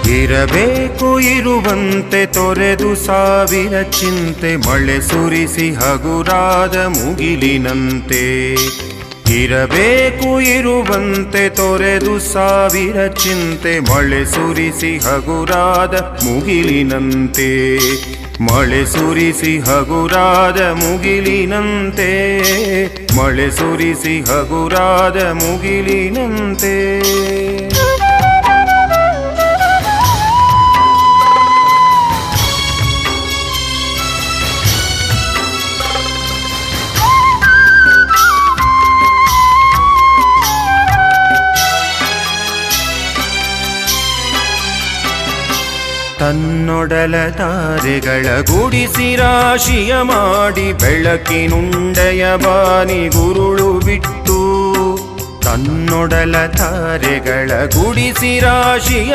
ಇರಬೇಕು ಇರುವಂತೆ ತೊರೆದು ಸಾವಿರ ಚಿಂತೆ ಮಳೆ ಸುರಿಸಿ ಹಗುರಾದ ಮುಗಿಲಿನಂತೆ. ಇರಬೇಕು ಇರುವಂತೆ ತೊರೆದು ಸಾವಿರ ಚಿಂತೆ ಮಳೆ ಸುರಿಸಿ ಹಗುರಾದ ಮುಗಿಲಿನಂತೆ. ಮಳೆ ಸುರಿಸಿ ಹಗುರಾದ ಮುಗಿಲಿನಂತೆ. ಮಳೆ ಸುರಿಸಿ ಹಗುರಾದ ಮುಗಿಲಿನಂತೆ. ತನ್ನೊಡಲ ತಾರೆಗಳ ಗುಡಿಸಿ ರಾಶಿಯ ಮಾಡಿ ಬೆಳಕಿನುಂಡೆಯ ಬಾನಿ ಗುರುಳು ಬಿಟ್ಟು. ತನ್ನೊಡಲ ತಾರೆಗಳ ಗುಡಿಸಿ ರಾಶಿಯ